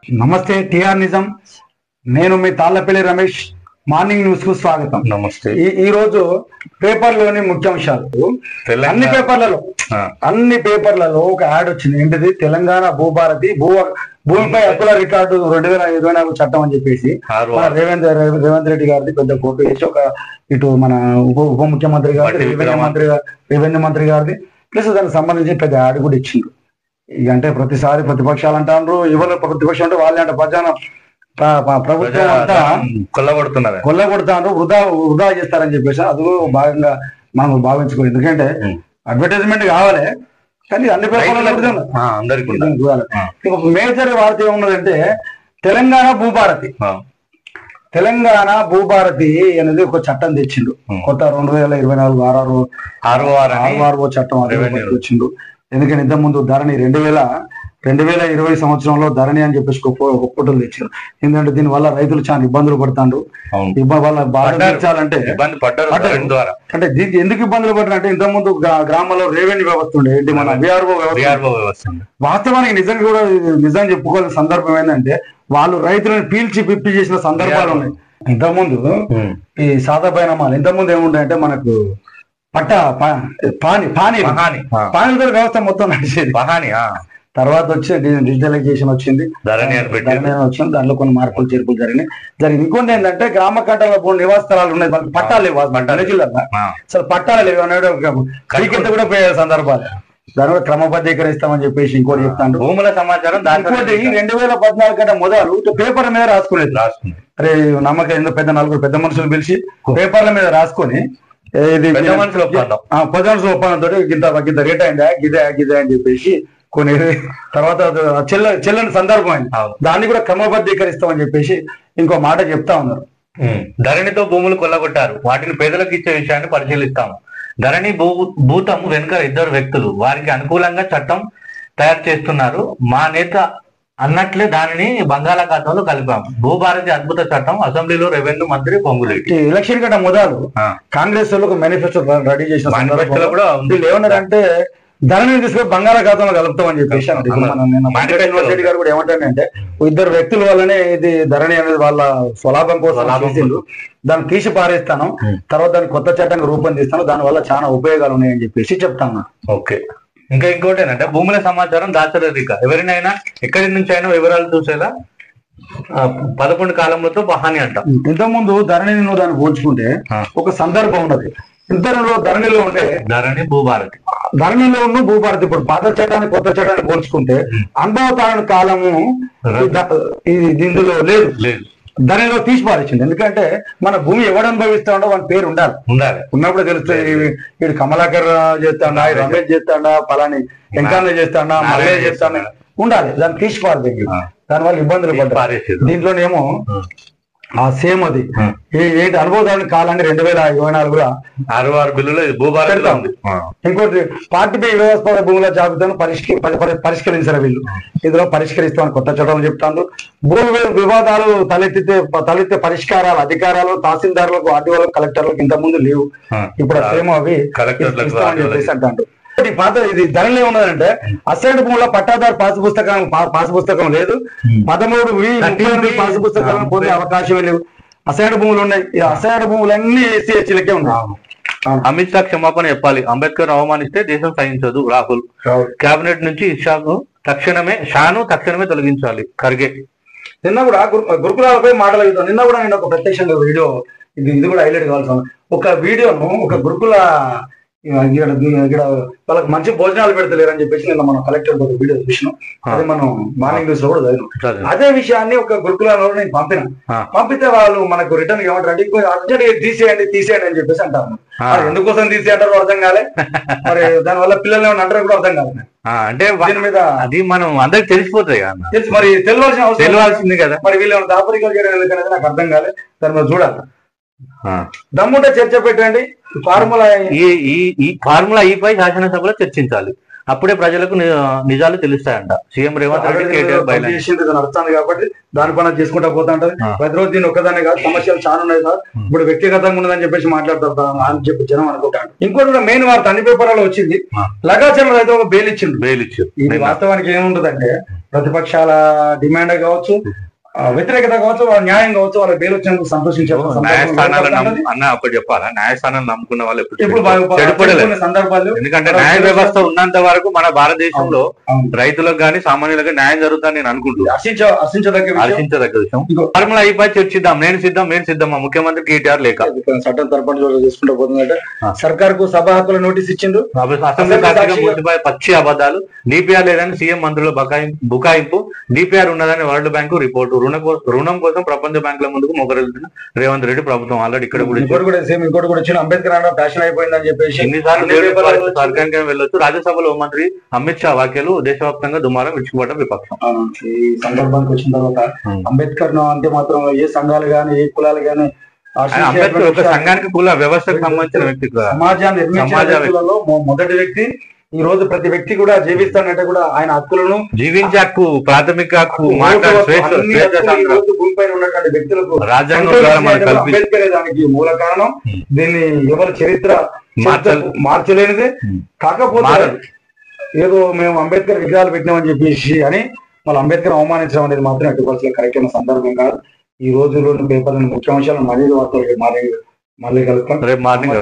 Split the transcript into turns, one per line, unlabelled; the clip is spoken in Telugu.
నమస్తే టిఆర్ నిజం. నేను మీ తాళ్లపల్లి రమేష్. మార్నింగ్ న్యూస్ కు స్వాగతం.
నమస్తే.
ఈ రోజు పేపర్లోని ముఖ్యాంశాలు అన్ని పేపర్లలో ఒక యాడ్ వచ్చింది. ఏంటిది? తెలంగాణ భూభారతి భూమిపై హక్కుల రికార్డు 2024 చట్టం అని చెప్పేసి రేవంత్ రెడ్డి గారిది పెద్ద ఫోటో వేసి ఒక ఇటు మన ఉప ముఖ్యమంత్రి గారి రెవెన్యూ మంత్రి గారిది ప్లస్ దానికి సంబంధించి పెద్ద యాడ్ కూడా ఇచ్చిండ్రు. ఇక అంటే ప్రతిసారి ప్రతిపక్షాలు అంటారు, ఎవరు ప్రతిపక్షం అంటే వాళ్ళే అంటే ప్రజాన ప్రభుత్వం అంతా కొల్లగొడతారు, వృధా చేస్తారని చెప్పేసి అది భాగంగా మనం భావించుకోవాలి. ఎందుకంటే అడ్వర్టైజ్మెంట్ కావాలి, కానీ అన్ని పేపర్లలో మేజర్ వార్త ఏమున్నదంటే తెలంగాణ భూభారతి అనేది ఒక చట్టం తెచ్చిండు. కొత్త 2024 ఆరో చట్టం వచ్చిండు. ఎందుకంటే ఇంత ముందు ధరణి 2020 సంవత్సరంలో ధరణి అని చెప్పేసి ఒప్పుకోవడం తెచ్చారు. ఎందుకంటే దీని వల్ల రైతులు చాలా ఇబ్బందులు పడతారు. వాళ్ళ బాధ తీర్చాలంటే అంటే దీనికి ఎందుకు ఇబ్బందులు పడుతున్నారంటే ఇంత ముందు గ్రామంలో రెవెన్యూ వ్యవస్థ ఉండే, ఏంటి మన విఆర్ఓ వ్యవస్థ. వాస్తవానికి నిజం చెప్పుకోవాల్సిన సందర్భం ఏంటంటే వాళ్ళు రైతులను పీల్చి పిప్పి చేసిన సందర్భాలు ఉన్నాయి. ఇంతకుముందు ఈ సాదా బైనామాలు ఇంతకుముందు ఏముంటాయంటే మనకు పానీతో వ్యవస్థ మొత్తం నడిచేది. తర్వాత వచ్చి డిజిటలైజేషన్ వచ్చింది, వచ్చింది. దాంట్లో కొన్ని మార్పులు చేర్పులు జరిగినాయి. ఇంకోటి ఏంటంటే గ్రామ కట్టల నివాస స్థలాలు ఉన్నాయి, వాళ్ళకి పట్టాలు లేవు. అసలు పట్టాలు లేవు అనేది కింద కూడా పోయే సందర్భాలు. దాని కూడా క్రమబద్ధీకరిస్తామని చెప్పేసి ఇంకోటి చెప్తాను. భూముల సమాచారం దాంట్లో 2014 కంటే మొదలు పేపర్ మీద రాసుకునేది. అరే నమ్మకం ఎందుకు పెద్ద మనుషులు పిలిచి పేపర్ల మీద రాసుకొని ప్రజల ఒప్పందంతో గింత రేట్ అయిందా గిదే అని చెప్పేసి కొన్ని తర్వాత చెల్లని సందర్భం అయింది. దాన్ని కూడా క్రమబద్ధీకరిస్తామని చెప్పేసి ఇంకో మాట చెప్తా ఉన్నారు.
ధరణితో భూములు కొల్లగొట్టారు, వాటిని పేదలకు ఇచ్చే విషయాన్ని పరిశీలిస్తాము. ధరణి భూతం వెనుక 2 వ్యక్తులు, వారికి అనుకూలంగా చట్టం తయారు చేస్తున్నారు. మా నేత అన్నట్లే దానిని బంగాళాఖాతంలో కలిపాము. భూభారతి అద్భుత చట్టం అసెంబ్లీలో రెవెన్యూ మంత్రి పొంగులేటి.
ఎలక్షన్ కంటే మొదలు కాంగ్రెస్ వాళ్ళకు మేనిఫెస్టో రెడీ చేసిన వీళ్ళు ఏమన్నారంటే ధరణిని తీసుకొని బంగాళాఖాతంలో కలుపుతామని చెప్పేసి యూనివర్సిటీ గారు కూడా ఏమంటారంటే 2 వ్యక్తుల వల్లనే ఇది ధరణి అనేది వాళ్ళ స్వలాభం కోసం దాన్ని తీసి పారేస్తాను, తర్వాత దాన్ని కొత్త చట్టంగా రూపొందిస్తాను, దాని వల్ల చాలా ఉపయోగాలు ఉన్నాయని చెప్పేసి చెప్తాను.
ఓకే. ఇంకా ఇంకోటి ఏంటంటే భూముల సమాచారం దాచరేరిక ఎవరినైనా ఎక్కడి నుంచి అయినా వివరాలు చూసేలా 11 కాలంలో బహాని అంట.
ఇంతకుముందు ధరణిని నువ్వు దాన్ని పోల్చుకుంటే ఒక సందర్భం ఉన్నది. ధరణిలో ఉండే ధరణిలో ఉన్న భూభారతి ఇప్పుడు పాత చట్టాన్ని కొత్త చట్టాన్ని పోల్చుకుంటే అనుభవతారణ కాలము ఇందులో లేదు, ధరణిలో తీసి పారేసింది. ఎందుకంటే మన భూమి ఎవడు అనుభవిస్తా ఉండో వాని పేరు ఉండాలి. ఉన్నప్పుడు తెలుస్తుంది వీడు కమలాకర్ చేస్తాడా, రమేష్ చేస్తాడా, పలాని వెంకన్న చేస్తాడా, మల్లయ్య చేస్తాడా ఉండాలి. దాన్ని తీసి పారేది. దానివల్ల ఇబ్బందులు పడ్డారు. దీంట్లోనేమో ఆ సేమ్ అది ఏంటి అనుభవదారుని కాలాన్ని 2024
66 బిల్లులో భూభారతి ఉంది.
ఇంకోటి పార్టీపై వ్యవస్థ భూముల జాబితాను పరిష్కరించారు వీళ్ళు. ఇందులో పరిష్కరిస్తామని కొత్త చట్టం చెప్తాను. భూ వివాదాలు తలెత్తే పరిష్కారాలు అధికారాలు తహసీల్దారులకు, ఆర్డీఓలకు, కలెక్టర్లకు ఇంత ముందు లేవు. ఇప్పుడు సేమ్ అవి ఇస్తామని చెప్పేసి అంటారు. పాత ఇది ధరలు ఏమున్నదంటే అసైన్ భూముల పట్టాదారు పాసు పుస్తకం లేదు. 13 పాసు పుస్తకాలను పొందే అవకాశమే లేవు. అసైన్ భూములు ఉన్నాయి. ఈ అసైన్ భూములన్నీ ఎస్సీ ఎస్టీలకే ఉన్నాయి.
అమిత్ షా క్షమాపణ చెప్పాలి, అంబేద్కర్ అవమానిస్తే దేశం సహించదు. రాహుల్ కేబినెట్ నుంచి షాను తక్షణమే తొలగించాలి. ఖర్గే
నిన్న కూడా గురుకులాలపై మాటలు అడుగుతాను. నిన్న కూడా నేను ఒక ప్రత్యక్షంగా వీడియో ఇది కూడా హైలైట్ కావాల్సిన ఒక వీడియోను ఒక గురుకుల ఇక్కడ వాళ్ళకి మంచి భోజనాలు పెడతలేరు అని చెప్పేసి నిన్న మనం కలెక్టర్ ఒక వీడియో చూసినాం. అది మనం మార్నింగ్ న్యూస్ లో కూడా చదివినాం. అదే విషయాన్ని ఒక గురుకులలో నేను పంపితే వాళ్ళు మనకు రిటర్న్ ఏమంటారు అంటే అర్జెంట్ తీసేయండి అని చెప్పేసి అంటారు. ఎందుకోసం తీసేయంటారు అర్థం కాలే. మరి దానివల్ల పిల్లలు ఏమైనా అంటారు కూడా అర్థం కాదు.
అంటే దీని మీద అది మనం అందరికి తెలిసిపోతాయి కదా,
తెలుసు. మరి తెలియాల్సింది కదా. మరి వీళ్ళు ఏమైనా దాపరికలు చేయడం ఎందుకనేది నాకు అర్థం కాలే. దాని మీద చూడాలి. దమ్ముంటే చర్చ పెట్టండి.
ఫార్ములా ఈపై శాసనసభలో చర్చించాలి. అప్పుడే ప్రజలకు నిజాలు తెలుస్తాయంట. సీఎం రేవంత్ రెడ్డి
నడుస్తుంది కాబట్టి దాని పని చేసుకుంటా పోతా ఉంటది. ప్రతిరోజు దీన్ని ఒక్కదానే కాదు, సమస్యలు చాలా ఉన్నాయి సార్. ఇప్పుడు వ్యక్తిగతంగా ఉన్నదని చెప్పేసి మాట్లాడతారు అని చెప్పి జనం అనుకుంటాను. ఇంకోటి కూడా మెయిన్ వార్త అన్ని పేపర్లలో వచ్చింది. లగాచర్ల రైతు ఒక బెయిల్ ఇచ్చింది.
ఇది
వాస్తవానికి ఏముంటదంటే ప్రతిపక్షాల డిమాండ్ కావచ్చు, వ్యతిరేకత కావచ్చు, వాళ్ళ న్యాయం కావచ్చు, వాళ్ళ బెయిల్ వచ్చినందుకు సంతోషించారు.
అన్న ఒకటి చెప్పాలా, న్యాయస్థానాలు నమ్ముకున్న వాళ్ళు
ఎప్పుడు సందర్భాలు,
ఎందుకంటే న్యాయ వ్యవస్థ ఉన్నంత వరకు మన భారతదేశంలో రైతులకు గానీ సామాన్యులకు న్యాయం జరుగుతుందని నేను అనుకుంటున్నాను. హర్షించదగ్గ విషయం. ఫార్ములా అయిపోయి చర్చిద్దాం, నేను సిద్ధం మా ముఖ్యమంత్రి కేటీఆర్ లేక
చట్టం తరపున చేసుకుంటూ పోతుందంటే సర్కార్ కు సభ హక్కుల నోటీస్ ఇచ్చిండు.
అసెంబ్లీ సాక్షిగా పూర్తిపై పచ్చి అబద్ధాలు. డిపిఆర్ లేదని సీఎం మంత్రుల బుకాయింపు. డిపిఆర్ ఉన్నదని వరల్డ్ బ్యాంకు రిపోర్టు. రుణం కోసం ప్రపంచ బ్యాంకుల ముందుకు మొగరెళ్తున్న రేవంత్ రెడ్డి ప్రభుత్వం. ఆల్రెడీ ఇక్కడ కూడా
ఇంకోటి కూడా వచ్చిన అంబేద్కర్ ఫ్యాషన్ అయిపోయిందని చెప్పేసి
ఎన్నిసార్లు సర్కారికి వెళ్ళొచ్చు. రాజ్యసభలో మంత్రి అమిత్ షా వ్యాఖ్యలు దేశవ్యాప్తంగా దుమారం విడిచిపోవడం విపక్షం.
ఈ సందర్భానికి వచ్చిన తర్వాత అంబేద్కర్ అంటే మాత్రం ఏ సంఘాలు గాని ఏ కులాలు గాని
అంబేద్కర్ ఒక సంఘానికి కుల వ్యవస్థకు సంబంధించిన వ్యక్తి,
సమాజాన్ని నిర్మించాలలో మొదటి వ్యక్తి. ఈ రోజు ప్రతి వ్యక్తి కూడా జీవిస్తానంటే కూడా ఆయన హక్కులను,
జీవించే హక్కు, ప్రాథమిక హక్కు,
భూమిపైన ఉన్నటువంటి వ్యక్తులకు
రాజ్యాంగం
అంబేద్కర్ దానికి మూల కారణం. దీన్ని ఎవరు చరిత్ర మార్చలేనిదే. కాకపోతే ఏదో మేము అంబేద్కర్ విగ్రహాలు పెట్టినామని చెప్పేసి అని వాళ్ళు అంబేద్కర్ అవమానించడం అనేది మాత్రం ఎట్టి పరిస్థితుల్లో కరెక్ట్ అయిన సందర్భం కాదు. ఈ రోజుల్లోని పేపర్లను ముఖ్యాంశాలను మళ్ళీ వార్తలు మళ్ళీ కలుస్తాం.
రేపు మార్నింగ్.